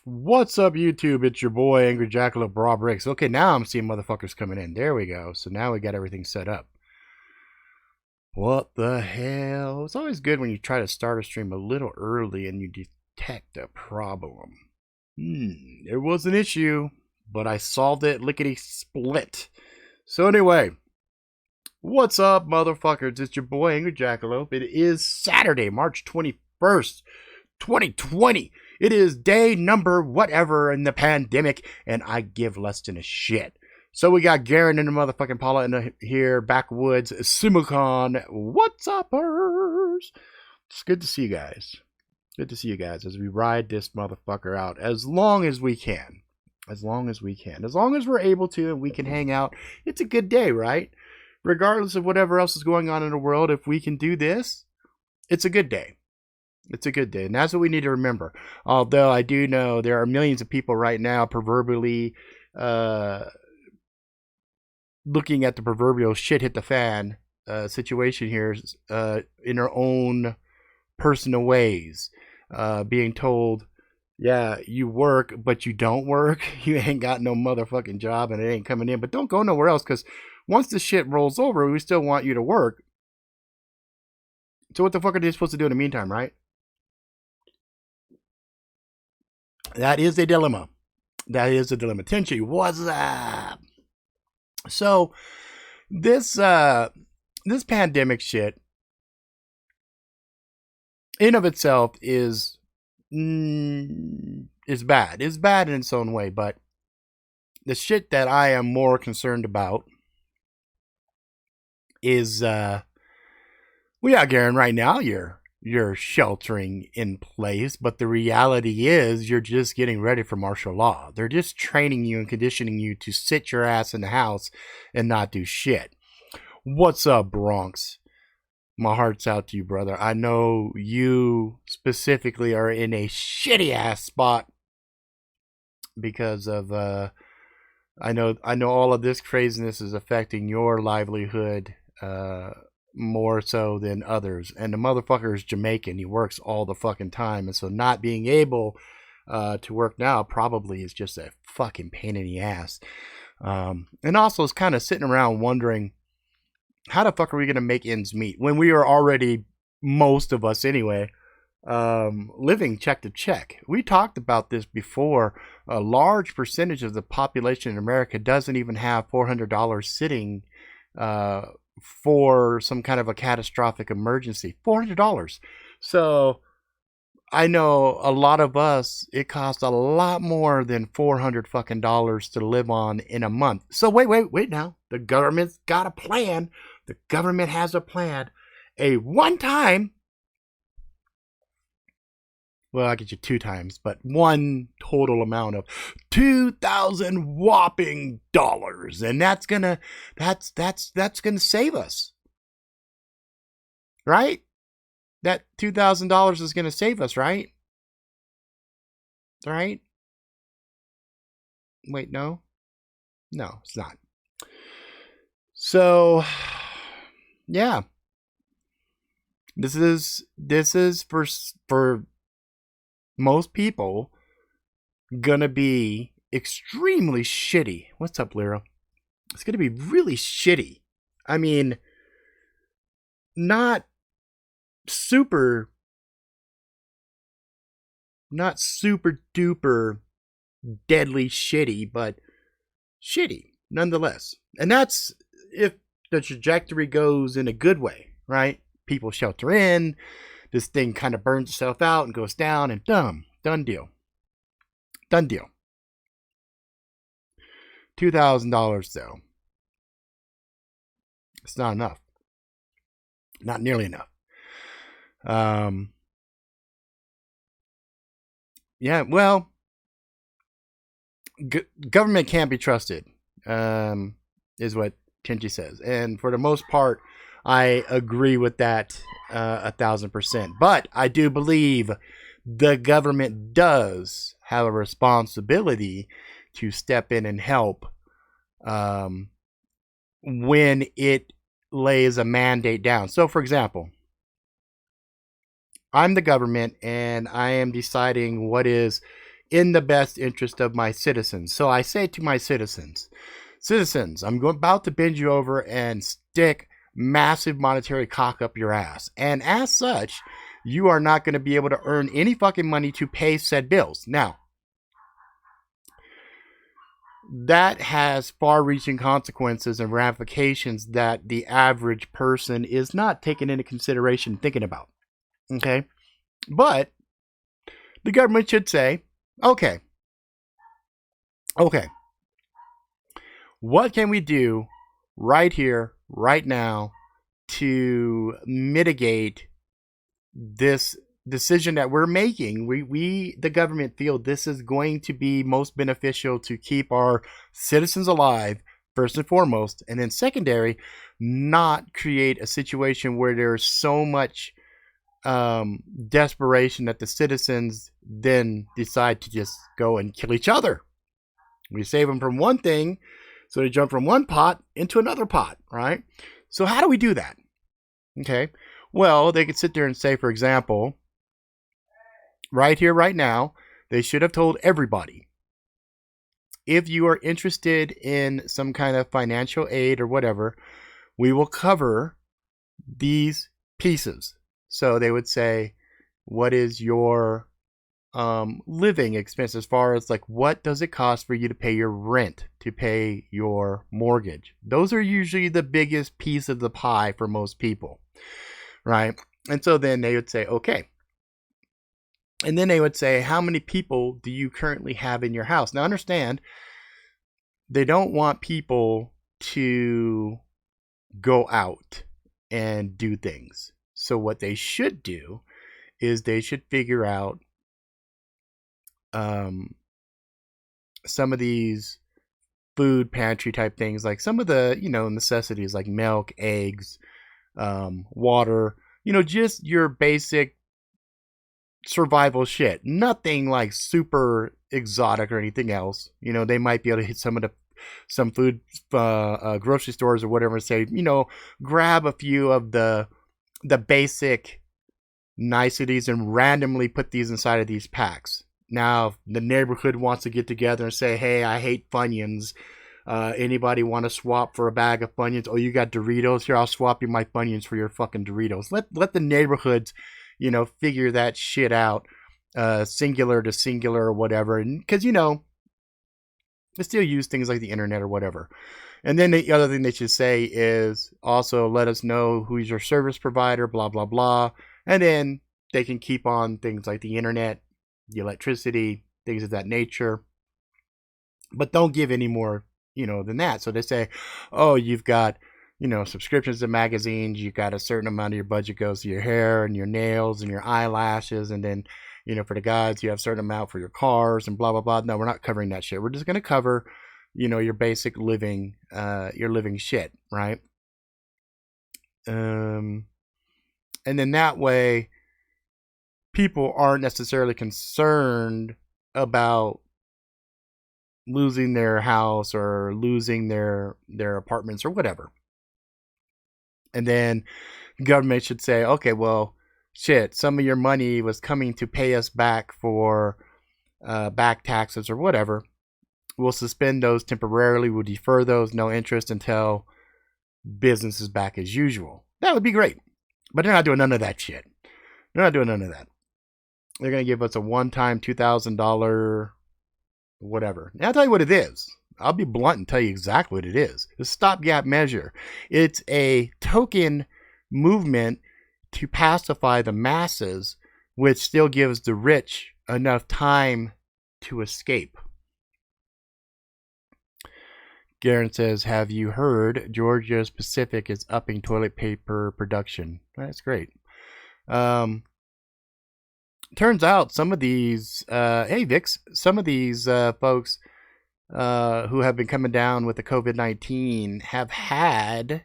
What's up, YouTube? It's your boy, Angry Jackalope Raw Bricks. Okay, now I'm seeing motherfuckers coming in. There we go. So now we got everything set up. What the hell? It's always good when you try to start a stream a little early and you detect a problem. There was an issue, but I solved it lickety-split. So anyway, what's up, motherfuckers? It's your boy, Angry Jackalope. It is Saturday, March 21st, 2020. It is day number whatever in the pandemic, and I give less than a shit. So we got Garen and the motherfucking Paula in here, backwoods, Simulcon. What's uppers? It's good to see you guys. Good to see you guys as we ride this motherfucker out as long as we can. As long as we can. As long as we're able to and we can hang out, it's a good day, right? Regardless of whatever else is going on in the world, if we can do this, it's a good day. It's a good day, and that's what we need to remember. Although I do know there are millions of people right now proverbially looking at the proverbial shit hit the fan situation here in their own personal ways, being told, yeah, you work, but you don't work. You ain't got no motherfucking job, and it ain't coming in, but don't go nowhere else, because once the shit rolls over, we still want you to work. So what the fuck are they supposed to do in the meantime, right? That is a dilemma. That is a dilemma. Tenchi, what's up? So this pandemic shit in of itself is bad. It's bad in its own way, but the shit that I am more concerned about is well, yeah, Garen, right now you're sheltering in place, but the reality is you're just getting ready for martial law. They're just training you and conditioning you to sit your ass in the house and not do shit. What's up, Bronx? My heart's out to you, brother. I know you specifically are in a shitty ass spot because of I know all of this craziness is affecting your livelihood more so than others, and the motherfucker is Jamaican. He works all the fucking time, and so not being able to work now probably is just a fucking pain in the ass. And also is kind of sitting around wondering, how the fuck are we gonna make ends meet when we are already, most of us anyway, living check to check? We talked about this before. A large percentage of the population in America doesn't even have $400 sitting for some kind of a catastrophic emergency. $400. So I know a lot of us, it costs a lot more than $400 fucking dollars to live on in a month. So wait now. The government's got a plan. The government has a plan. A one-time, well, I'll get you two times, but one total amount of $2,000 whopping dollars, and that's gonna save us, right? That $2,000 is gonna save us, right? Right? Wait, no, it's not. So, yeah, this is for most people gonna be extremely shitty. What's up, Lyra? It's gonna be really shitty. I mean, not super duper deadly shitty, but shitty nonetheless. And that's if the trajectory goes in a good way, right? People shelter in, this thing kind of burns itself out and goes down, and done deal. $2,000 though, it's not enough. Not nearly enough. Yeah, well, government can't be trusted, is what Tenchi says, and for the most part, I agree with that 1,000%. But I do believe the government does have a responsibility to step in and help when it lays a mandate down. So, for example, I'm the government and I am deciding what is in the best interest of my citizens. So I say to my citizens, I'm about to bend you over and stick massive monetary cock up your ass. And as such, you are not going to be able to earn any fucking money to pay said bills. Now, that has far-reaching consequences and ramifications that the average person is not taking into consideration thinking about. Okay? But the government should say, okay, what can we do right here, right now, to mitigate this decision that we're making? We the government, feel this is going to be most beneficial to keep our citizens alive, first and foremost, and then secondary, not create a situation where there's so much desperation that the citizens then decide to just go and kill each other. We save them from one thing, so they jump from one pot into another pot, right? So how do we do that? Okay, well, they could sit there and say, for example, right here, right now, they should have told everybody, if you are interested in some kind of financial aid or whatever, we will cover these pieces. So they would say, what is your living expense, as far as like, what does it cost for you to pay your rent, to pay your mortgage? Those are usually the biggest piece of the pie for most people, right? And so then they would say, okay. And then they would say, how many people do you currently have in your house? Now understand, they don't want people to go out and do things. So what they should do is they should figure out some of these food pantry type things, like some of the, necessities like milk, eggs, water, just your basic survival shit. Nothing like super exotic or anything else. They might be able to hit some food grocery stores or whatever and say, grab a few of the basic niceties and randomly put these inside of these packs. Now, if the neighborhood wants to get together and say, hey, I hate Funyuns. Anybody want to swap for a bag of Funyuns? Oh, you got Doritos? Here, I'll swap you my Funyuns for your fucking Doritos. Let the neighborhoods, figure that shit out, singular to singular or whatever. And because, they still use things like the internet or whatever. And then the other thing they should say is also let us know who's your service provider, blah, blah, blah. And then they can keep on things like the internet, the electricity, things of that nature. But don't give any more, than that. So they say, oh, you've got, subscriptions to magazines. You've got a certain amount of your budget goes to your hair and your nails and your eyelashes. And then, for the guys, you have a certain amount for your cars and blah, blah, blah. No, we're not covering that shit. We're just going to cover, your basic living, your living shit, right? And then that way, people aren't necessarily concerned about losing their house or losing their apartments or whatever. And then the government should say, okay, well, shit, some of your money was coming to pay us back for back taxes or whatever. We'll suspend those temporarily. We'll defer those, no interest, until business is back as usual. That would be great. But they're not doing none of that shit. They're not doing none of that. They're going to give us a one-time $2,000 whatever. Now, I'll tell you what it is. I'll be blunt and tell you exactly what it is. It's a stopgap measure. It's a token movement to pacify the masses, which still gives the rich enough time to escape. Garen says, have you heard Georgia Pacific is upping toilet paper production? That's great. Turns out some of these, hey Vix, some of these folks who have been coming down with the COVID-19 have had,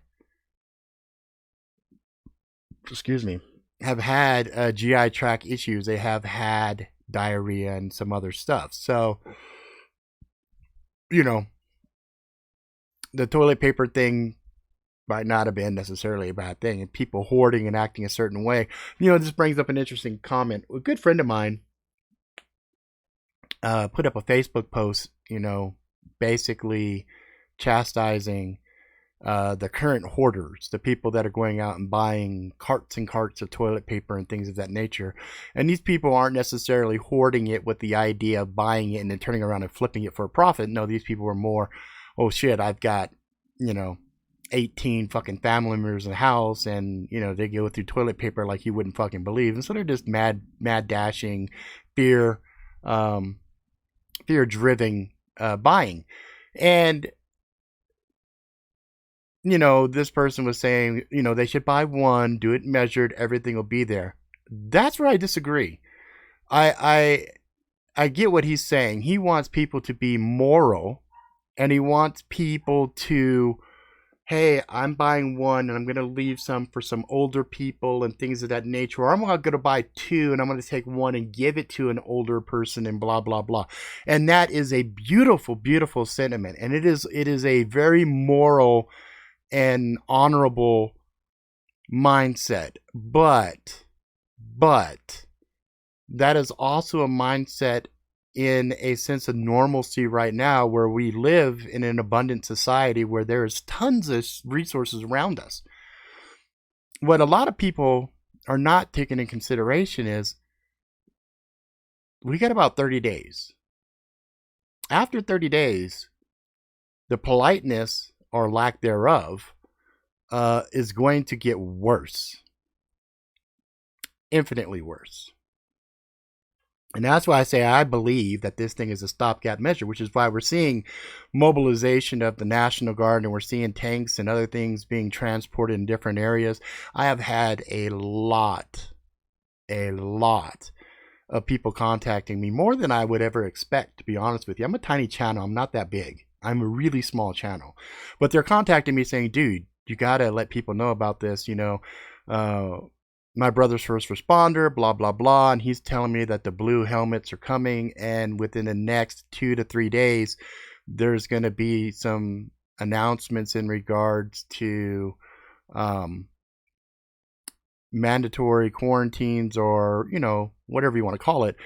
GI tract issues. They have had diarrhea and some other stuff. So, the toilet paper thing might not have been necessarily a bad thing, and people hoarding and acting a certain way. This brings up an interesting comment. A good friend of mine put up a Facebook post, basically chastising the current hoarders, the people that are going out and buying carts and carts of toilet paper and things of that nature. And these people aren't necessarily hoarding it with the idea of buying it and then turning around and flipping it for a profit. No, these people are more, oh shit, I've got, 18 fucking family members in the house, and they go through toilet paper like you wouldn't fucking believe. And so they're just mad dashing, fear driven buying. And this person was saying, they should buy one, do it measured, everything will be there. That's where I disagree. I get what he's saying. He wants people to be moral, and he wants people to, hey, I'm buying one and I'm going to leave some for some older people and things of that nature. Or I'm going to buy two and I'm going to take one and give it to an older person and blah, blah, blah. And that is a beautiful, beautiful sentiment. And it is a very moral and honorable mindset. But that is also a mindset in a sense of normalcy right now, where we live in an abundant society where there's tons of resources around us. What a lot of people are not taking in consideration is we got about 30 days. After 30 days, the politeness or lack thereof is going to get worse. Infinitely worse. And that's why I say I believe that this thing is a stopgap measure, which is why we're seeing mobilization of the National Guard, and we're seeing tanks and other things being transported in different areas. I have had a lot of people contacting me, more than I would ever expect, to be honest with you. I'm a tiny channel. I'm not that big. I'm a really small channel. But they're contacting me saying, dude, you got to let people know about this, my brother's first responder, blah, blah, blah. And he's telling me that the blue helmets are coming. And within the next 2 to 3 days, there's going to be some announcements in regards to mandatory quarantines, or, whatever you want to call it.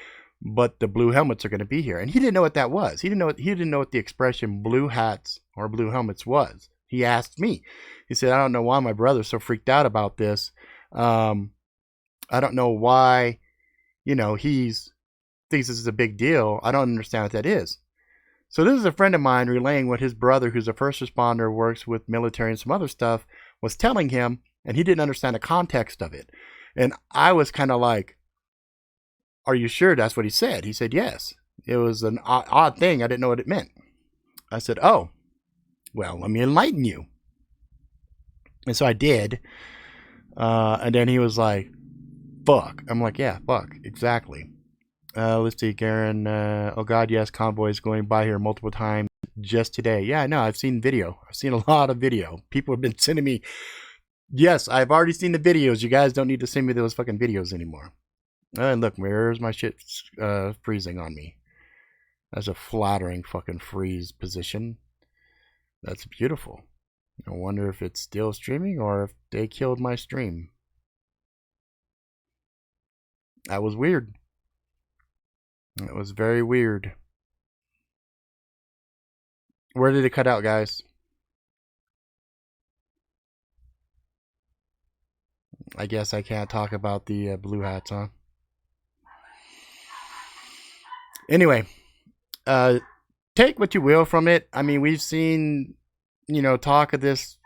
But the blue helmets are going to be here. And he didn't know what that was. He didn't know what the expression blue hats or blue helmets was. He asked me. He said, I don't know why my brother's so freaked out about this. I don't know why, he thinks this is a big deal. I don't understand what that is. So this is a friend of mine relaying what his brother, who's a first responder, works with military and some other stuff, was telling him, and he didn't understand the context of it. And I was kind of like, are you sure that's what he said? He said, yes. It was an odd thing. I didn't know what it meant. I said, oh, well, let me enlighten you. And so I did. And then he was like, fuck. I'm like, yeah, fuck. Exactly. Let's see, Garen. Oh, God, yes, convoys going by here multiple times just today. Yeah, I know. I've seen video. I've seen a lot of video. People have been sending me. Yes, I've already seen the videos. You guys don't need to send me those fucking videos anymore. And look, where's my shit freezing on me? That's a flattering fucking freeze position. That's beautiful. I wonder if it's still streaming or if they killed my stream. That was weird. It was very weird. Where did it cut out, guys? I guess I can't talk about the blue hats, huh? Anyway, take what you will from it. I mean, we've seen, talk of this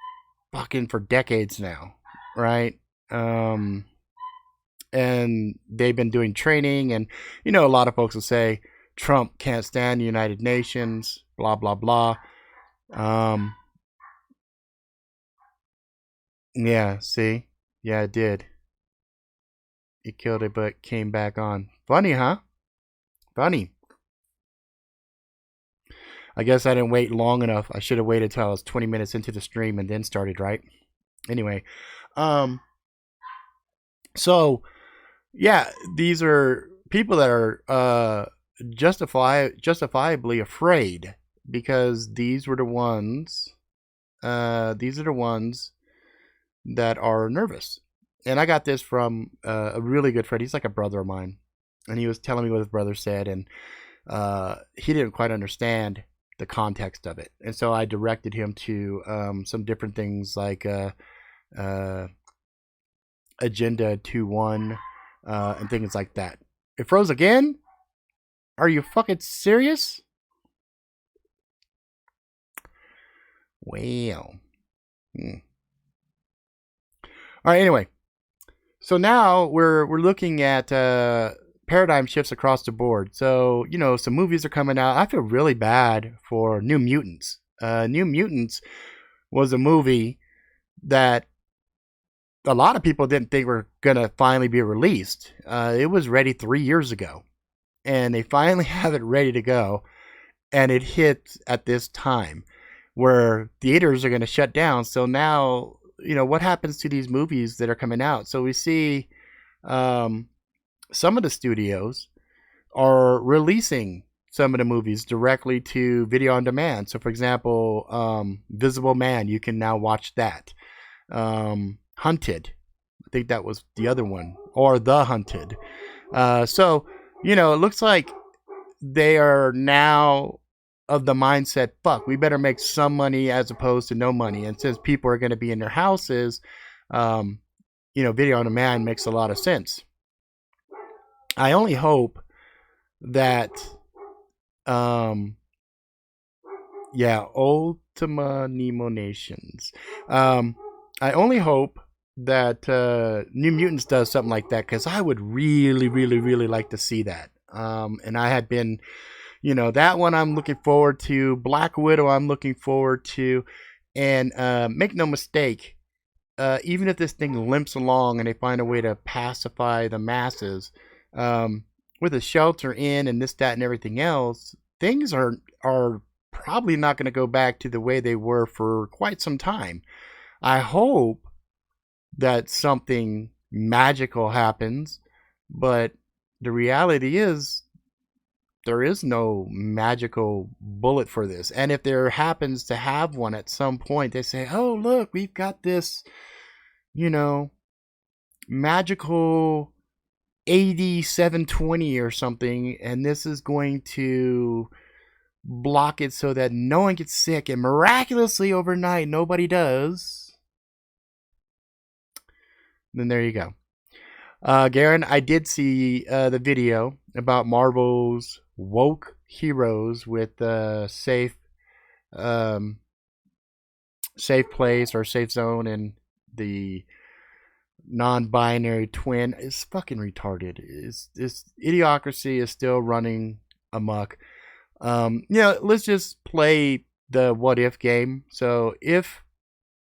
fucking for decades now, right? And they've been doing training, and, a lot of folks will say Trump can't stand the United Nations, blah, blah, blah. Yeah, see? Yeah, it did. It killed it, but came back on. Funny, huh? Funny. I guess I didn't wait long enough. I should have waited till I was 20 minutes into the stream and then started, right? Anyway, so yeah, these are people that are justifiably afraid, because these are the ones that are nervous. And I got this from a really good friend. He's like a brother of mine, and he was telling me what his brother said. And he didn't quite understand the context of it, and so I directed him to some different things like Agenda 2-1 and things like that. It froze again? Are you fucking serious? Well. All right, anyway. So now we're looking at paradigm shifts across the board. So, some movies are coming out. I feel really bad for New Mutants. New Mutants was a movie that a lot of people didn't think were going to finally be released. It was ready 3 years ago. And they finally have it ready to go. And it hits at this time where theaters are going to shut down. So now, what happens to these movies that are coming out? So we see some of the studios are releasing some of the movies directly to video on demand. So, for example, Visible Man, you can now watch that. Hunted, I think that was the other one, or The Hunted. So, it looks like they are now of the mindset, fuck, we better make some money as opposed to no money. And since people are going to be in their houses, video on demand makes a lot of sense. I only hope that, Ultima Nemo Nations. I only hope that New Mutants does something like that, because I would really, really, really like to see that. And I had been, that one I'm looking forward to. Black Widow I'm looking forward to. And make no mistake, even if this thing limps along and they find a way to pacify the masses, with a shelter in and this, that, and everything else, things are probably not going to go back to the way they were for quite some time. I hope that something magical happens, but the reality is there is no magical bullet for this. And if there happens to have one at some point, they say, oh, look, we've got this, magical AD 720 or something, and this is going to block it so that no one gets sick, and miraculously overnight nobody does. Then there you go. Garen, I did see the video about Marvel's woke heroes with safe place or safe zone, and the non-binary twin is fucking retarded. This idiocracy is still running amok. Let's just play the what if game. So if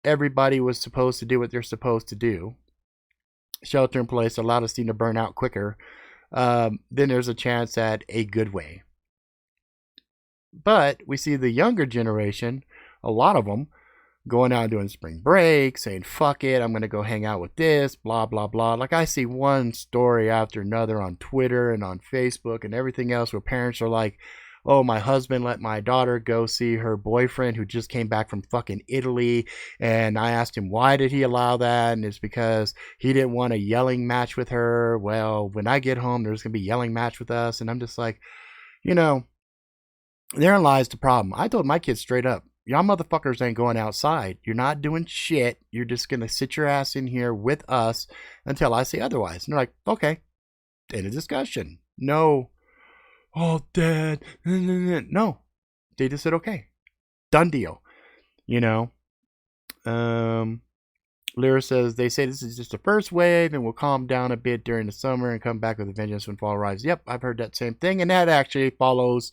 everybody was supposed to do what they're supposed to do, shelter in place, a lot of steam to burn out quicker, then there's a chance at a good way. But we see the younger generation, a lot of them, going out and doing spring break, saying, fuck it, I'm going to go hang out with this, blah, blah, blah. Like, I see one story after another on Twitter and on Facebook and everything else where parents are like, oh, my husband let my daughter go see her boyfriend who just came back from fucking Italy. And I asked him, why did he allow that? And it's because he didn't want a yelling match with her. Well, when I get home, there's going to be a yelling match with us. And I'm just like, therein lies the problem. I told my kids straight up, y'all motherfuckers ain't going outside. You're not doing shit. You're just going to sit your ass in here with us until I say otherwise. And they're like, okay, end of discussion. No. Oh, Dad. No. They just said, okay. Done deal. Lyra says, they say this is just the first wave and will calm down a bit during the summer and come back with a vengeance when fall arrives. Yep, I've heard that same thing. And that actually follows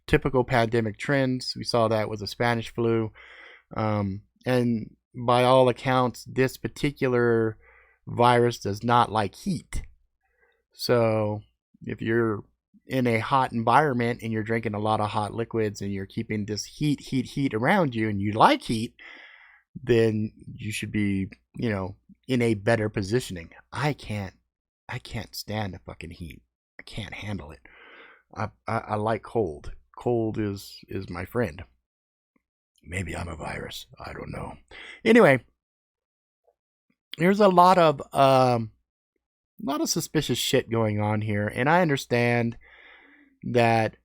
typical pandemic trends. We saw that with the Spanish flu. And by all accounts, this particular virus does not like heat. So if you're in a hot environment and you're drinking a lot of hot liquids and you're keeping this heat around you and you like heat, then you should be, in a better positioning. I can't stand the fucking heat. I can't handle it. I like cold. Cold is my friend. Maybe I'm a virus. I don't know. Anyway, there's a lot of suspicious shit going on here, and I understand that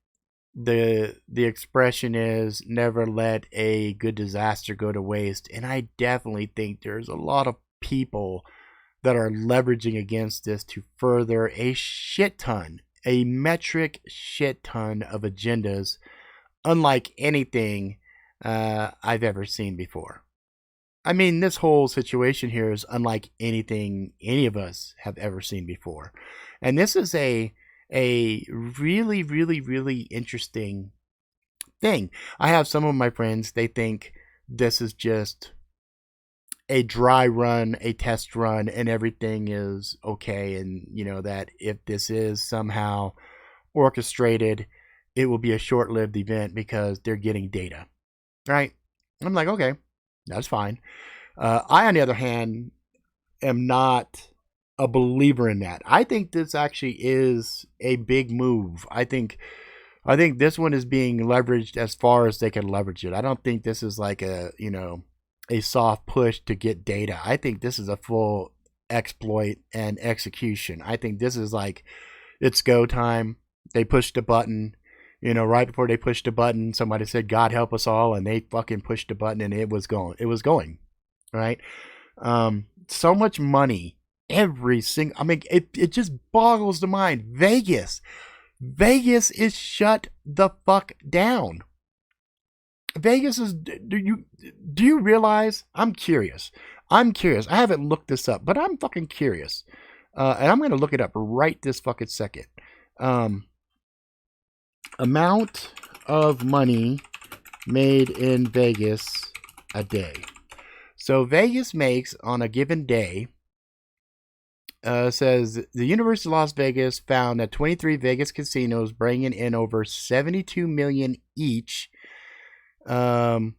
the expression is never let a good disaster go to waste, and I definitely think there's a lot of people that are leveraging against this to further a shit ton, a metric shit ton of agendas, unlike anything I've ever seen before. I mean, this whole situation here is unlike anything any of us have ever seen before, and this is a really, really, really interesting thing. I have some of my friends, they think this is just a dry run, a test run, and everything is okay. And, that if this is somehow orchestrated, it will be a short lived event because they're getting data, right? I'm like, okay, that's fine. I, on the other hand, am not a believer in that. I think this actually is a big move. I think this one is being leveraged as far as they can leverage it. I don't think this is like a soft push to get data. I think this is a full exploit and execution. I think this is like, it's go time. They pushed a button, right before they pushed the button, somebody said, God help us all. And they fucking pushed the button and it was going, right? So much money, every single, I mean, it just boggles the mind. Vegas is shut the fuck down. Vegas is, do you realize? I'm curious. I haven't looked this up, but I'm fucking curious. And I'm going to look it up right this fucking second. Amount of money made in Vegas a day. So Vegas makes on a given day, says the University of Las Vegas found that 23 Vegas casinos bringing in over 72 million each, ended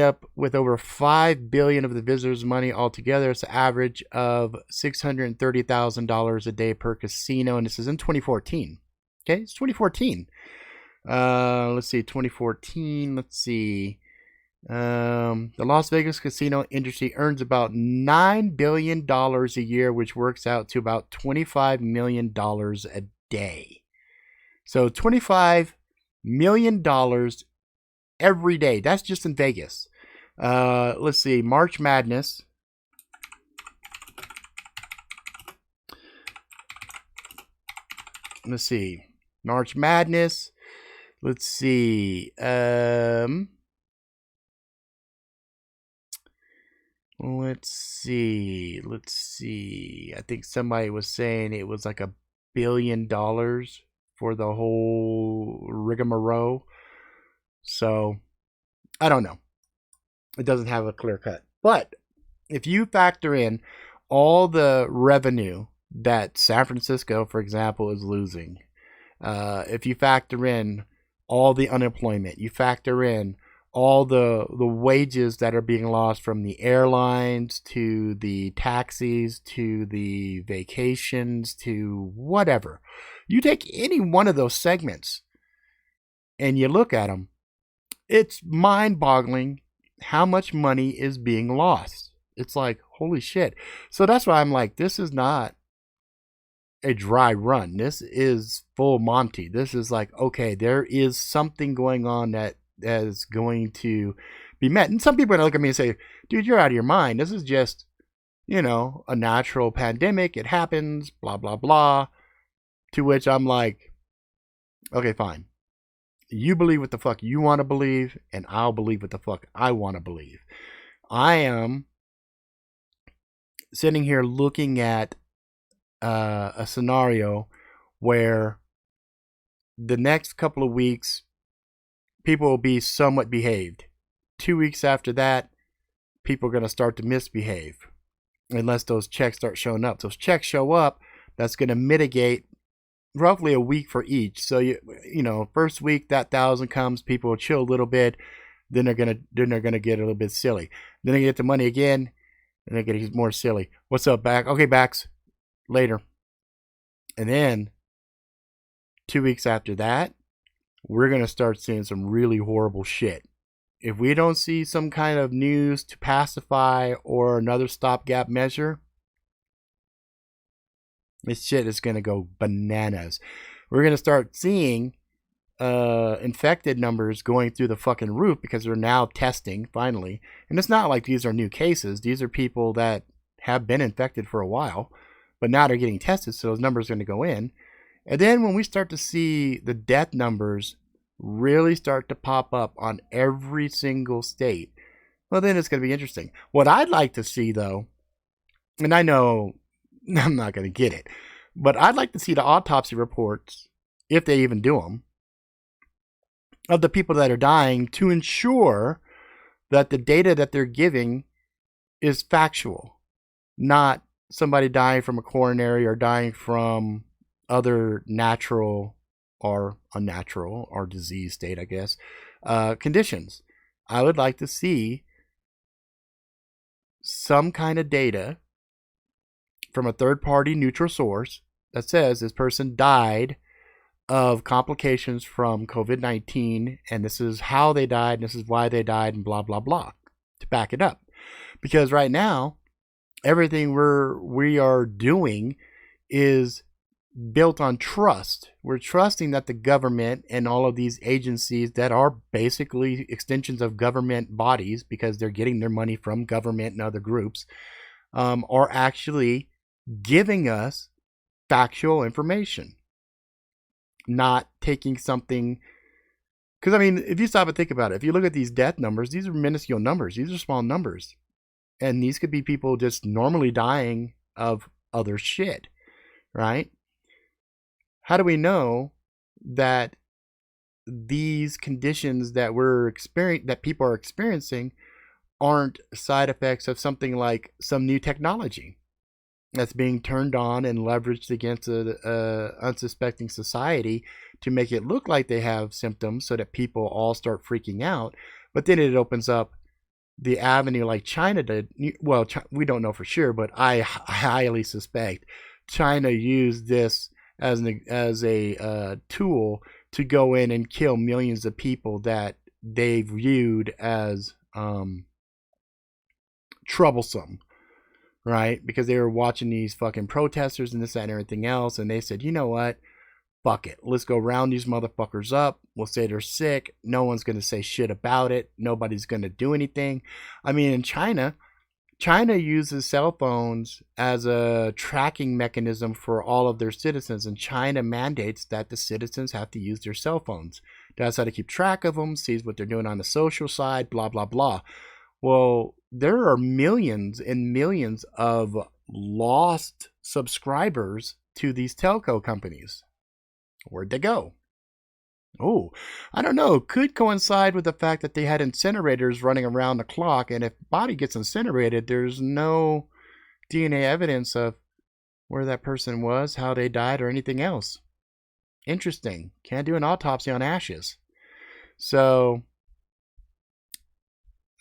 up with over 5 billion of the visitors' money altogether. It's an average of $630,000 a day per casino, and this is in 2014. Okay, it's 2014. Let's see, 2014. Let's see. The Las Vegas casino industry earns about $9 billion a year, which works out to about $25 million a day. So $25 million every day. That's just in Vegas. Let's see, March Madness. Let's see, March Madness. Let's see. Let's see. I think somebody was saying it was like $1 billion for the whole rigmarole. So, I don't know. It doesn't have a clear cut. But if you factor in all the revenue that San Francisco, for example, is losing, if you factor in all the unemployment, you factor in all the wages that are being lost from the airlines to the taxis to the vacations to whatever. You take any one of those segments and you look at them, it's mind-boggling how much money is being lost. It's like, holy shit. So that's why I'm like, this is not a dry run. This is full Monty. This is like, okay, there is something going on that is going to be met. And some people are going to look at me and say, dude, you're out of your mind. This is just, a natural pandemic. It happens, blah, blah, blah. To which I'm like, okay, fine. You believe what the fuck you want to believe, and I'll believe what the fuck I want to believe. I am sitting here looking at a scenario where the next couple of weeks, people will be somewhat behaved. 2 weeks after that, people are going to start to misbehave unless those checks start showing up. Those checks show up, that's going to mitigate roughly a week for each. So first week that 1,000 comes, people will chill a little bit, then they're gonna get a little bit silly. Then they get the money again, and they get more silly. What's up, Back? Okay, Backs. Later. And then 2 weeks after that, we're gonna start seeing some really horrible shit. If we don't see some kind of news to pacify or another stopgap measure, this shit is going to go bananas. We're going to start seeing infected numbers going through the fucking roof because they're now testing finally. And it's not like these are new cases. These are people that have been infected for a while, but now they're getting tested, so those numbers are going to go in. And then when we start to see the death numbers really start to pop up on every single state, well, then it's going to be interesting. What I'd like to see, though, and I know I'm not going to get it, but I'd like to see the autopsy reports, if they even do them, of the people that are dying to ensure that the data that they're giving is factual, not somebody dying from a coronary or dying from other natural or unnatural or disease state, I guess, conditions. I would like to see some kind of data from a third-party neutral source that says this person died of complications from COVID-19, and this is how they died, and this is why they died, and blah, blah, blah, to back it up. Because right now, everything we are doing is built on trust. We're trusting that the government and all of these agencies that are basically extensions of government bodies, because they're getting their money from government and other groups, are actually giving us factual information, not taking something. Because, I mean, if you stop and think about it, if you look at these death numbers, these are minuscule numbers. These are small numbers. And these could be people just normally dying of other shit, right? How do we know that these conditions that that people are experiencing aren't side effects of something like some new technology that's being turned on and leveraged against a unsuspecting society to make it look like they have symptoms so that people all start freaking out? But then it opens up the avenue like China did. Well, we don't know for sure, but I highly suspect China used this as a tool to go in and kill millions of people that they viewed as troublesome, right? Because they were watching these fucking protesters and this, that, and everything else, and they said, you know what? Fuck it. Let's go round these motherfuckers up. We'll say they're sick. No one's going to say shit about it. Nobody's going to do anything. I mean, in China uses cell phones as a tracking mechanism for all of their citizens, and China mandates that the citizens have to use their cell phones. That's how to keep track of them, sees what they're doing on the social side, blah, blah, blah. Well, there are millions and millions of lost subscribers to these telco companies. Where'd they go? Oh, I don't know. Could coincide with the fact that they had incinerators running around the clock, and if body gets incinerated, there's no DNA evidence of where that person was, how they died, or anything else. Interesting. Can't do an autopsy on ashes. So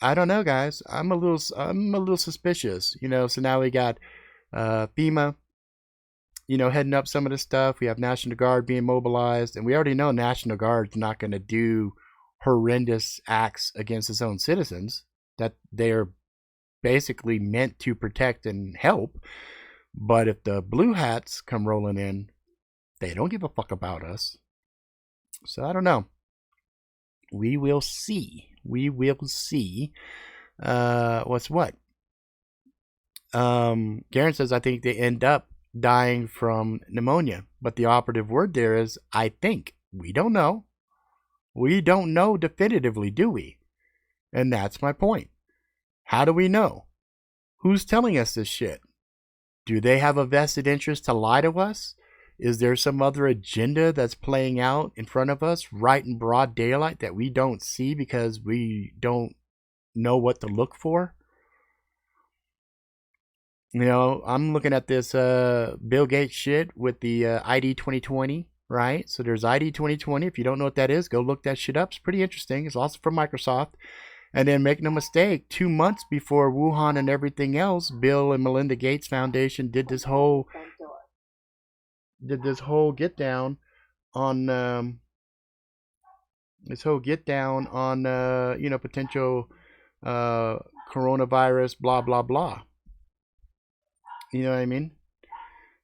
I don't know, guys. I'm a little suspicious, So now we got FEMA, heading up some of this stuff. We have National Guard being mobilized, and we already know National Guard's not going to do horrendous acts against its own citizens that they are basically meant to protect and help. But if the blue hats come rolling in, they don't give a fuck about us. So I don't know. We will see. What's what? Garen says, I think they end up dying from pneumonia, but the operative word there is I think. We don't know. We don't know definitively, do we? And that's my point. How do we know? Who's telling us this shit? Do they have a vested interest to lie to us? Is there some other agenda that's playing out in front of us right in broad daylight that we don't see because we don't know what to look for? I'm looking at this Bill Gates shit with the ID 2020, right? So there's ID 2020. If you don't know what that is, go look that shit up. It's pretty interesting. It's also from Microsoft. And then make no mistake, 2 months before Wuhan and everything else, Bill and Melinda Gates Foundation did this whole get down on potential coronavirus, blah blah blah. You know what I mean?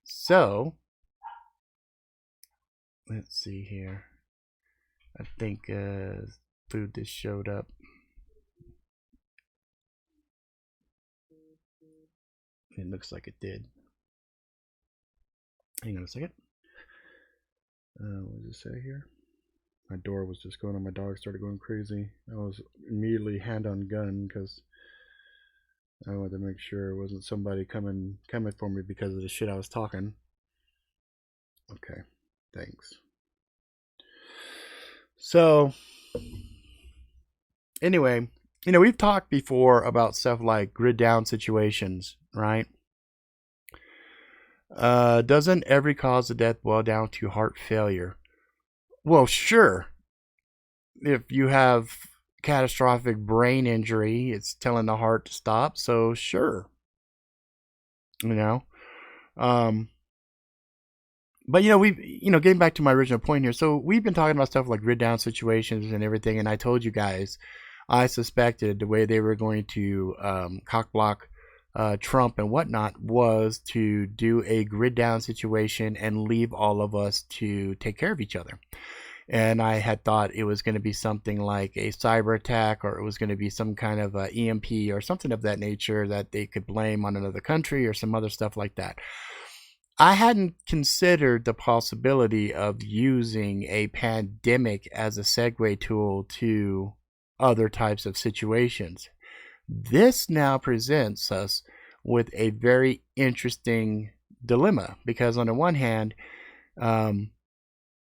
So let's see here. I think food just showed up. It looks like it did. Hang on a second. What does it say here? My door was just going on. My dog started going crazy. I was immediately hand on gun because I wanted to make sure it wasn't somebody coming for me because of the shit I was talking. Okay, thanks. So, anyway, we've talked before about stuff like grid down situations, right? Doesn't every cause of death boil down to heart failure? Well, sure. If you have catastrophic brain injury, it's telling the heart to stop. So sure, but we getting back to my original point here. So we've been talking about stuff like grid down situations and everything, and I told you guys I suspected the way they were going to cock block Trump and whatnot was to do a grid down situation and leave all of us to take care of each other. And I had thought it was going to be something like a cyber attack, or it was going to be some kind of a EMP or something of that nature that they could blame on another country or some other stuff like that. I hadn't considered the possibility of using a pandemic as a segue tool to other types of situations. This now presents us with a very interesting dilemma, because on the one hand,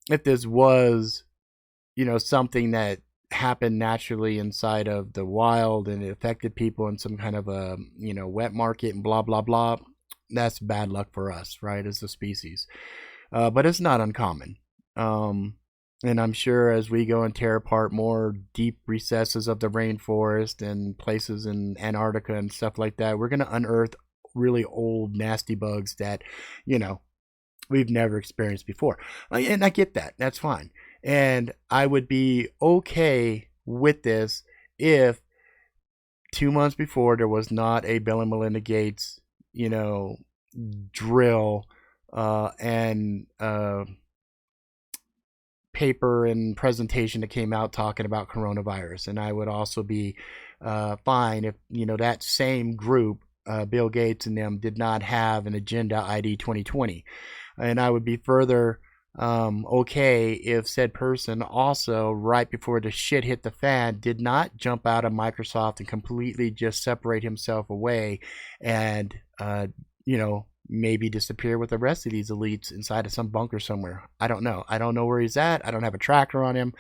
if this was, something that happened naturally inside of the wild and it affected people in some kind of a, wet market and blah, blah, blah, that's bad luck for us, right, as a species. But it's not uncommon. And I'm sure as we go and tear apart more deep recesses of the rainforest and places in Antarctica and stuff like that, we're going to unearth really old, nasty bugs that, we've never experienced before. And I get that. That's fine. And I would be okay with this if 2 months before there was not a Bill and Melinda Gates, drill and paper and presentation that came out talking about coronavirus. And I would also be fine if, that same group, Bill Gates and them, did not have an agenda ID 2020. And I would be further okay if said person also, right before the shit hit the fan, did not jump out of Microsoft and completely just separate himself away and, maybe disappear with the rest of these elites inside of some bunker somewhere. I don't know. I don't know where he's at. I don't have a tracker on him.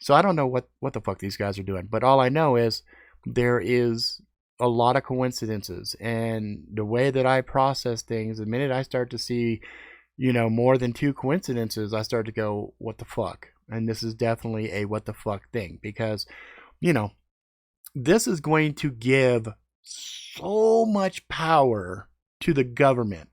So I don't know what the fuck these guys are doing. But all I know is there is a lot of coincidences. And the way that I process things, the minute I start to see more than 2 coincidences, I start to go, what the fuck? And this is definitely a what the fuck thing, because, this is going to give so much power to the government.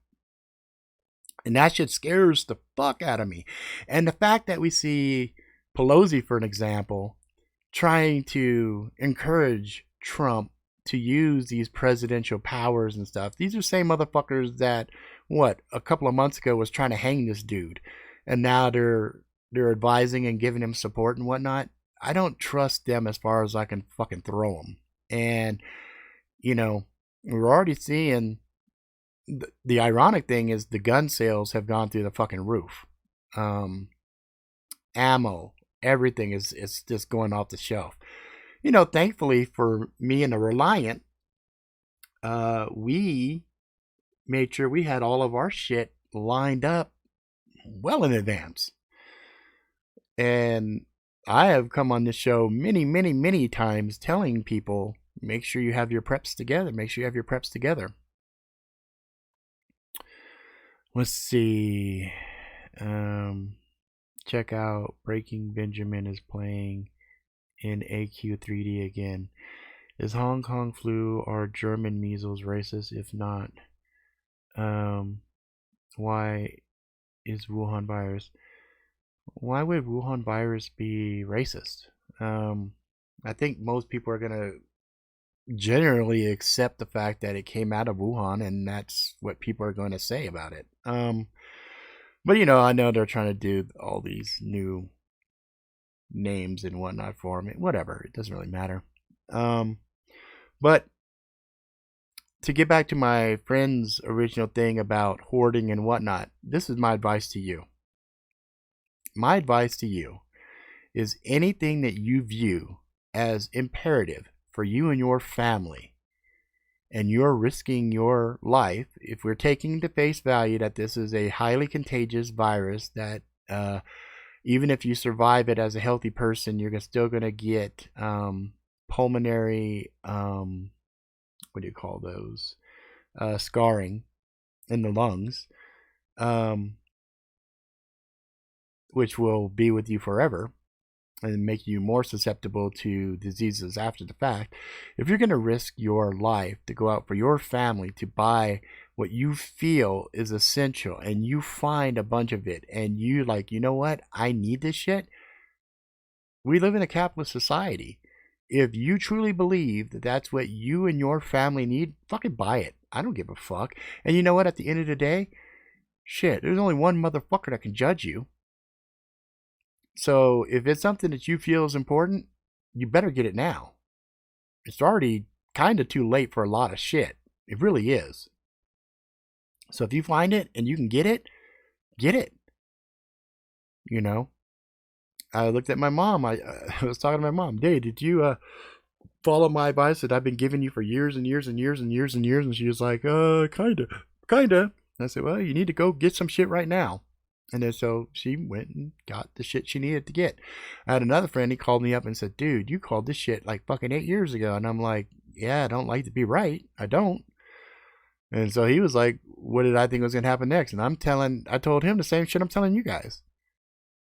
And that shit scares the fuck out of me. And the fact that we see Pelosi, for an example, trying to encourage Trump to use these presidential powers and stuff. These are same motherfuckers that, a couple of months ago was trying to hang this dude. And now they're advising and giving him support and whatnot. I don't trust them as far as I can fucking throw them. And, we're already seeing the ironic thing is the gun sales have gone through the fucking roof. Ammo, everything is just going off the shelf. Thankfully for me and the Reliant, we made sure we had all of our shit lined up well in advance. And I have come on this show many, many, many times telling people, make sure you have your preps together. Make sure you have your preps together. Let's see. Check out Breaking Benjamin is playing in AQ3D again. Is Hong Kong flu or German measles racist? If not, why is Wuhan virus? Why would Wuhan virus be racist? I think most people are gonna generally accept the fact that it came out of Wuhan, and that's what people are going to say about it. But I know they're trying to do all these new names and whatnot for them. Whatever, it doesn't really matter. But to get back to my friend's original thing about hoarding and whatnot, this is my advice to you. My advice to you is anything that you view as imperative for you and your family, and you're risking your life, if we're taking to face value that this is a highly contagious virus, that even if you survive it as a healthy person, you're still going to get pulmonary, what do you call those? Scarring in the lungs, which will be with you forever and make you more susceptible to diseases after the fact. If you're going to risk your life to go out for your family to buy what you feel is essential, and you find a bunch of it, and you like, you know what, I need this shit. We live in a capitalist society. If you truly believe that that's what you and your family need, fucking buy it. I don't give a fuck. And you know what, at the end of the day, shit, there's only one motherfucker that can judge you. So if it's something that you feel is important, you better get it now. It's already kind of too late for a lot of shit. It really is. So if you find it and you can get it, get it. You know, I looked at my mom. I was talking to my mom. Hey, did you follow my advice that I've been giving you for years and years and years and years and years? And she was like, kinda. And I said, well, you need to go get some shit right now. And then so she went and got the shit she needed to get. I had another friend, he called me up and said, dude, you called this shit like fucking 8 years ago. And I'm like, yeah, I don't like to be right. I don't. And so he was like, what did I think was going to happen next? And I told him the same shit I'm telling you guys.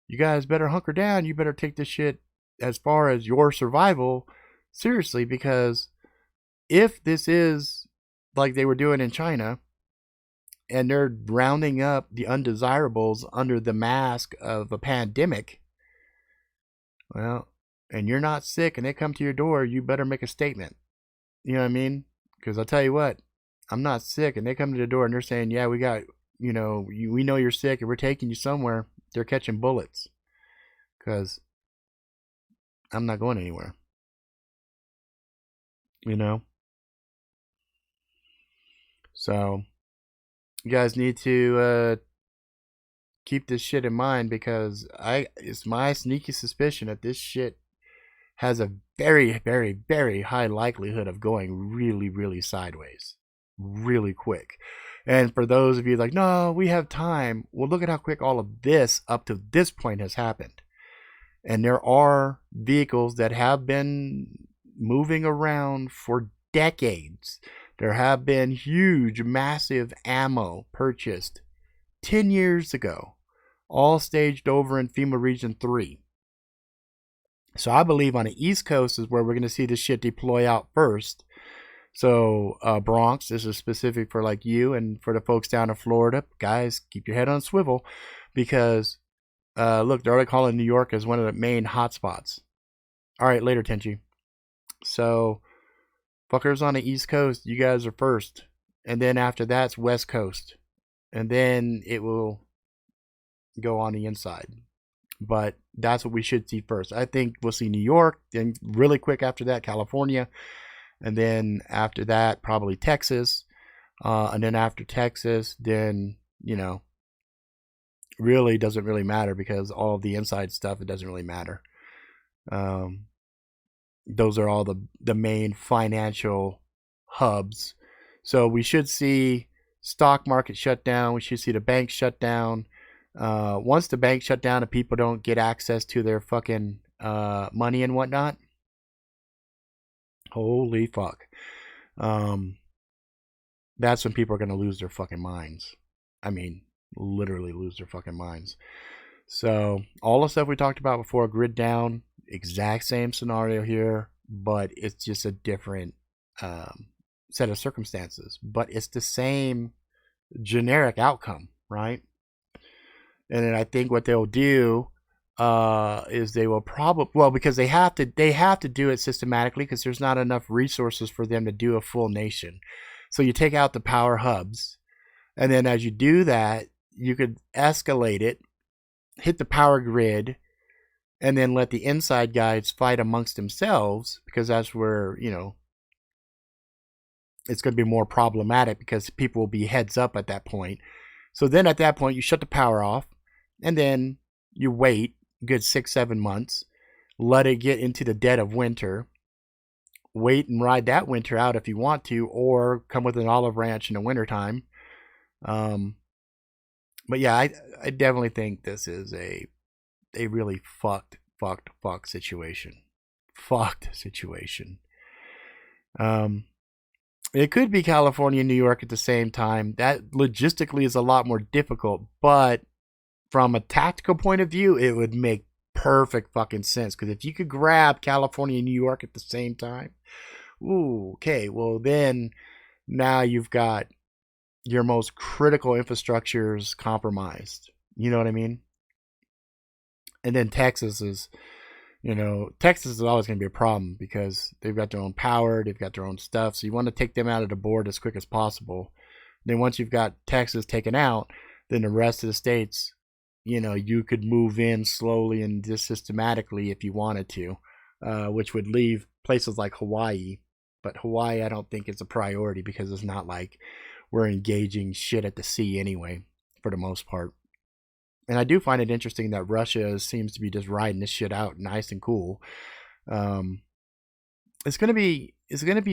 You guys better hunker down. You better take this shit, as far as your survival, seriously, because if this is like they were doing in China, and they're rounding up the undesirables under the mask of a pandemic, well, and you're not sick and they come to your door, you better make a statement. You know what I mean? Because I'll tell you what, I'm not sick and they come to the door and they're saying, yeah, we got, we know you're sick and we're taking you somewhere. They're catching bullets, because I'm not going anywhere. You know? So you guys need to keep this shit in mind, because it's my sneaky suspicion that this shit has a very, very, very high likelihood of going really, really sideways really quick. And for those of you like, no, we have time. Well, look at how quick all of this up to this point has happened. And there are vehicles that have been moving around for decades. There have been huge, massive ammo purchased 10 years ago, all staged over in FEMA Region 3. So I believe on the East Coast is where we're going to see this shit deploy out first. So Bronx, this is specific for like you, and for the folks down in Florida, guys, keep your head on a swivel, because look, they're already calling New York as one of the main hotspots. All right, later, Tenchi. So fuckers on the East Coast, you guys are first. And then after that's West Coast. And then it will go on the inside. But that's what we should see first. I think we'll see New York, then really quick after that, California. And then after that, probably Texas. And then after Texas, then, really doesn't really matter, because all of the inside stuff, it doesn't really matter. Those are all the main financial hubs. So we should see stock market shut down. We should see the banks shut down. Once the banks shut down and people don't get access to their fucking money and whatnot, holy fuck. That's when people are going to lose their fucking minds. I mean, literally lose their fucking minds. So all the stuff we talked about before, grid down, exact same scenario here, but it's just a different set of circumstances. But it's the same generic outcome, right? And then I think what they'll do is they will probably, well, because they have to do it systematically, because there's not enough resources for them to do a full nation. So you take out the power hubs, and then as you do that, you could escalate it, hit the power grid, and then let the inside guys fight amongst themselves, because that's where, it's going to be more problematic because people will be heads up at that point. So then at that point, you shut the power off, and then you wait a good 6-7 months, let it get into the dead of winter, wait and ride that winter out if you want to, or come with an olive ranch in the wintertime. But yeah, I definitely think this is a really fucked situation. Fucked situation. It could be California and New York at the same time. That logistically is a lot more difficult, but from a tactical point of view, it would make perfect fucking sense. Because if you could grab California and New York at the same time, ooh, okay, well then now you've got your most critical infrastructures compromised. You know what I mean? And then Texas is always going to be a problem because they've got their own power, they've got their own stuff. So you want to take them out of the board as quick as possible. Then once you've got Texas taken out, then the rest of the states, you could move in slowly and just systematically if you wanted to, which would leave places like Hawaii. But Hawaii, I don't think is a priority because it's not like we're engaging shit at the sea anyway, for the most part. And I do find it interesting that Russia seems to be just riding this shit out nice and cool. It's gonna be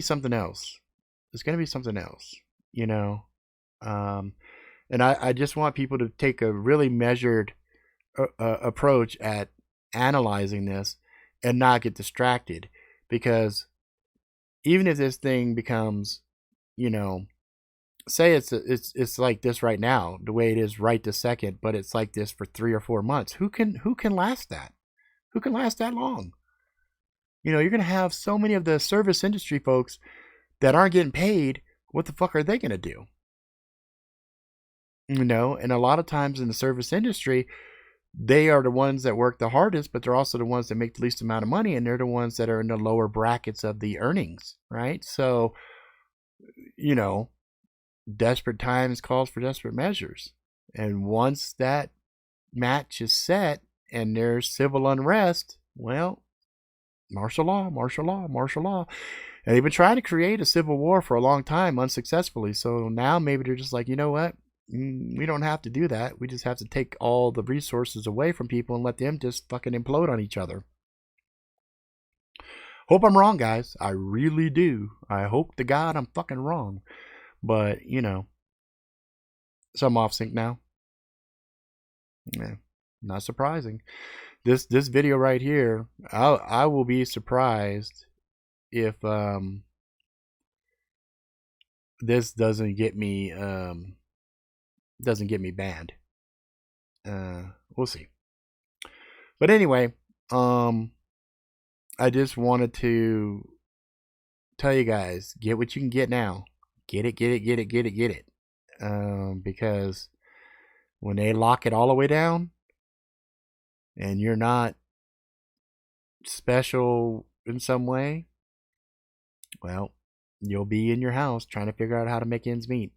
something else. It's gonna be something else, and I just want people to take a really measured approach at analyzing this and not get distracted, because even if this thing becomes, say it's like this right now, the way it is right this second, but it's like this for 3 or 4 months. Who can last that? Who can last that long? You're gonna have so many of the service industry folks that aren't getting paid. What the fuck are they gonna do? And a lot of times in the service industry, they are the ones that work the hardest, but they're also the ones that make the least amount of money, and they're the ones that are in the lower brackets of the earnings, right? So, desperate times calls for desperate measures. And once that match is set and there's civil unrest, well, martial law. And they've been trying to create a civil war for a long time unsuccessfully. So now maybe they're just like, you know what? We don't have to do that. We just have to take all the resources away from people and let them just fucking implode on each other. Hope I'm wrong, guys. I really do. I hope to God I'm fucking wrong. But, so I'm off sync now. Yeah, not surprising. This video right here, I will be surprised if this doesn't get me banned. We'll see. But anyway, I just wanted to tell you guys, get what you can get now. Get it. Because when they lock it all the way down and you're not special in some way, well, you'll be in your house trying to figure out how to make ends meet.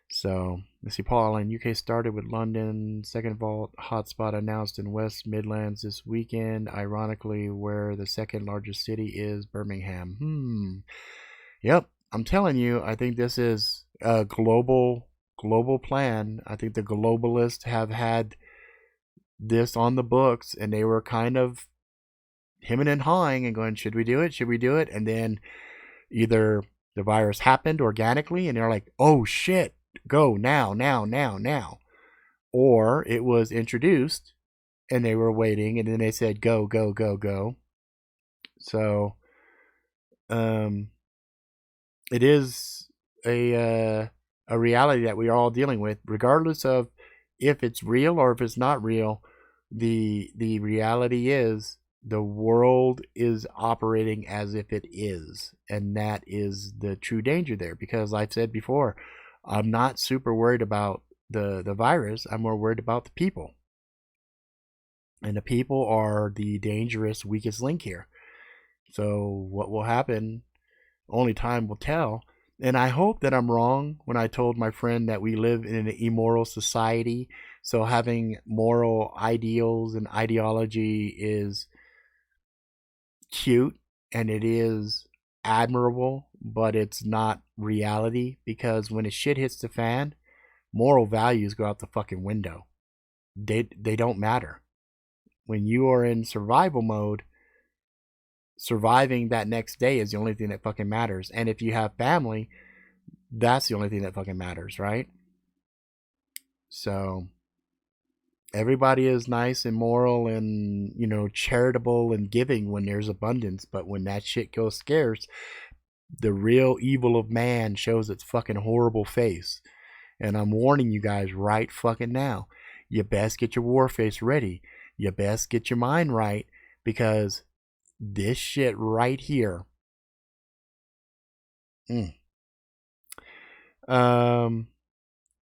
So, let's see, Paul in UK started with London, second vault hotspot announced in West Midlands this weekend, ironically where the second largest city is Birmingham. Yep, I'm telling you, I think this is a global plan. I think the globalists have had this on the books, and they were kind of hemming and hawing and going, should we do it? And then either the virus happened organically and they're like, oh shit, go now. Or it was introduced and they were waiting and then they said go. So it is a reality that we are all dealing with, regardless of if it's real or if it's not real. The reality is the world is operating as if it is, and that is the true danger there. Because I've said before, I'm not super worried about the virus. I'm more worried about the people, and the people are the dangerous weakest link here. So what will happen, only time will tell. And I hope that I'm wrong when I told my friend that we live in an immoral society. So having moral ideals and ideology is cute and it is admirable, but it's not reality, because when the shit hits the fan, moral values go out the fucking window. They don't matter. When you are in survival mode, surviving that next day is the only thing that fucking matters. And if you have family, that's the only thing that fucking matters, right? So everybody is nice and moral and, you know, charitable and giving when there's abundance, but when that shit goes scarce, the real evil of man shows its fucking horrible face. And I'm warning you guys right fucking now. You best get your war face ready. You best get your mind right, because this shit right here. If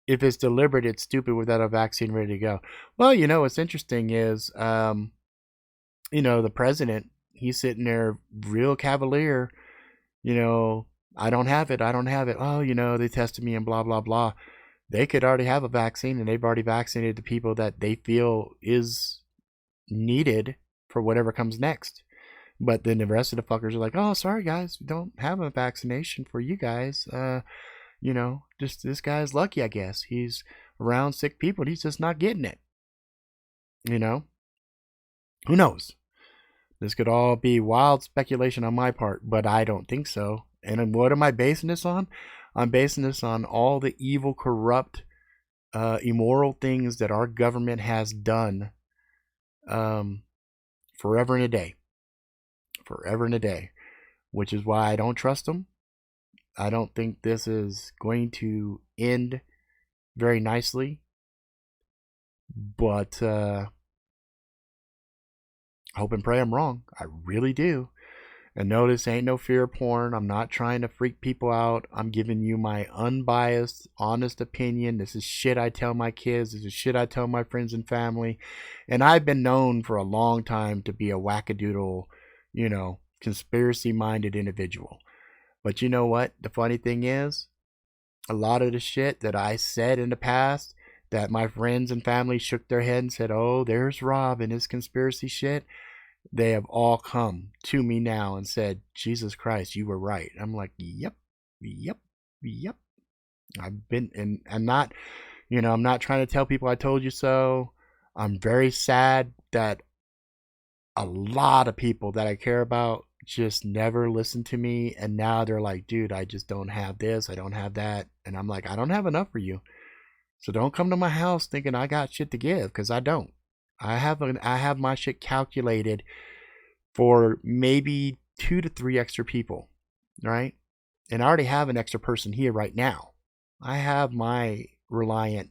it's deliberate, it's stupid without a vaccine ready to go. Well, you know, what's interesting is, you know, the president, he's sitting there real cavalier, you know, I don't have it. I don't have it. Oh, you know, they tested me and blah, blah, blah. They could already have a vaccine, and they've already vaccinated the people that they feel is needed for whatever comes next. But then the rest of the fuckers are like, oh, sorry, guys, we don't have a vaccination for you guys. You know, just this guy's lucky, I guess. He's around sick people, and he's just not getting it. You know? Who knows? This could all be wild speculation on my part, but I don't think so. And what am I basing this on? I'm basing this on all the evil, corrupt, immoral things that our government has done forever and a day. Forever and a day. Which is why I don't trust them. I don't think this is going to end very nicely. But hope and pray I'm wrong. I really do. And no, this ain't no fear porn. I'm not trying to freak people out. I'm giving you my unbiased, honest opinion. This is shit I tell my kids. This is shit I tell my friends and family. And I've been known for a long time to be a wackadoodle, you know, conspiracy-minded individual. But you know what? The funny thing is, a lot of the shit that I said in the past, that my friends and family shook their head and said, oh, there's Rob and his conspiracy shit, they have all come to me now and said, Jesus Christ, you were right. I'm like, yep. I've been, and I'm not, you know, I'm not trying to tell people I told you so. I'm very sad that a lot of people that I care about just never listen to me. And now they're like, dude, I just don't have this. I don't have that. And I'm like, I don't have enough for you. So don't come to my house thinking I got shit to give, because I don't. I have my shit calculated for maybe 2 to 3 extra people, right? And I already have an extra person here right now. I have my Reliant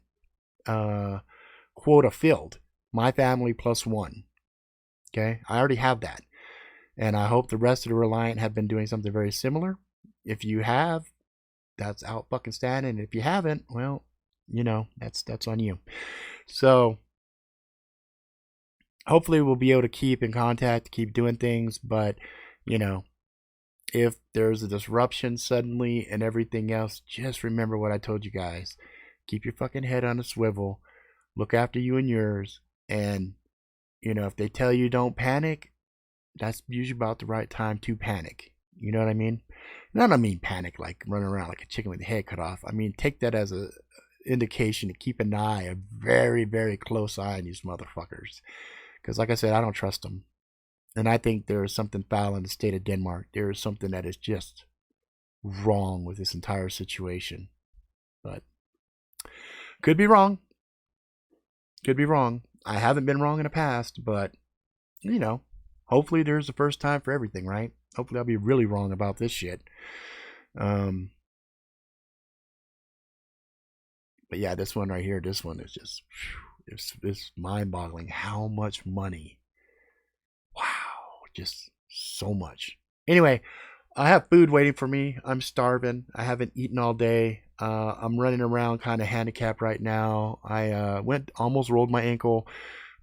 quota filled. My family plus 1. Okay, I already have that. And I hope the rest of the Reliant have been doing something very similar. If you have, that's out fucking standing. If you haven't, well, you know, that's on you. So hopefully we'll be able to keep in contact, keep doing things. But, you know, if there's a disruption suddenly and everything else, just remember what I told you guys. Keep your fucking head on a swivel. Look after you and yours. And, you know, if they tell you don't panic, that's usually about the right time to panic. You know what I mean? And I don't mean panic like running around like a chicken with the head cut off. I mean, take that as a indication to keep an eye, a very, very close eye on these motherfuckers. Because like I said, I don't trust them. And I think there is something foul in the state of Denmark. There is something that is just wrong with this entire situation. But could be wrong. Could be wrong. I haven't been wrong in the past, but, you know, hopefully there's a first time for everything, right? Hopefully I'll be really wrong about this shit. But yeah, this one right here, this one is just, it's mind-boggling how much money. Wow, just so much. Anyway, I have food waiting for me. I'm starving. I haven't eaten all day. I'm running around kind of handicapped right now. I almost rolled my ankle,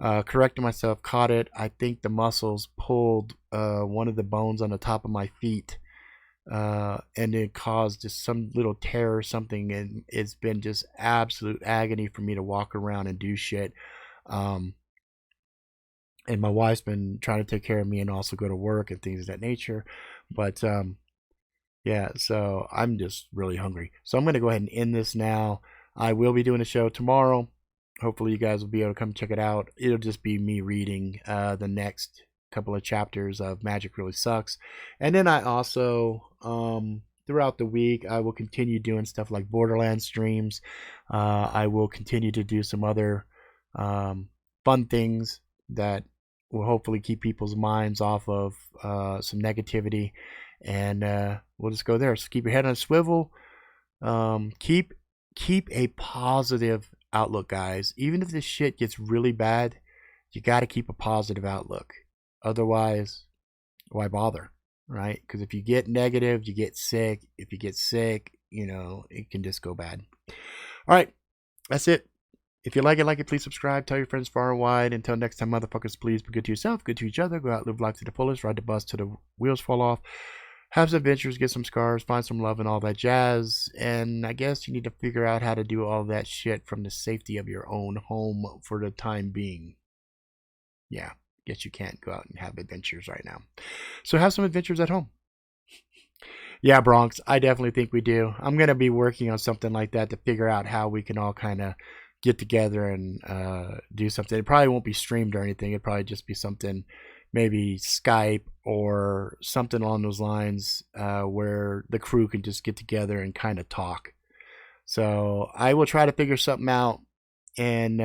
corrected myself, caught it. I think the muscles pulled one of the bones on the top of my feet. and it caused just some little tear or something, and it's been just absolute agony for me to walk around and do shit. And my wife's been trying to take care of me and also go to work and things of that nature. But yeah, so I'm just really hungry. So I'm going to go ahead and end this now. I will be doing a show tomorrow. Hopefully you guys will be able to come check it out. It'll just be me reading the next couple of chapters of Magic Really Sucks. And then I also, throughout the week, I will continue doing stuff like Borderlands streams. I will continue to do some other fun things that will hopefully keep people's minds off of some negativity. And we'll just go there. So keep your head on a swivel. Keep a positive outlook, guys. Even if this shit gets really bad, you got to keep a positive outlook. Otherwise, why bother, right? Because if you get negative, you get sick. If you get sick, it can just go bad. All right, that's it. If you like it, please subscribe. Tell your friends far and wide. Until next time, motherfuckers, please be good to yourself, good to each other. Go out, live life to the fullest. Ride the bus till the wheels fall off. Have some adventures, get some scars, find some love and all that jazz. And I guess you need to figure out how to do all that shit from the safety of your own home for the time being. Yeah, guess you can't go out and have adventures right now. So have some adventures at home. Yeah, Bronx, I definitely think we do. I'm going to be working on something like that to figure out how we can all kind of get together and do something. It probably won't be streamed or anything. It'd probably just be something, maybe Skype or something along those lines, where the crew can just get together and kind of talk. So I will try to figure something out, and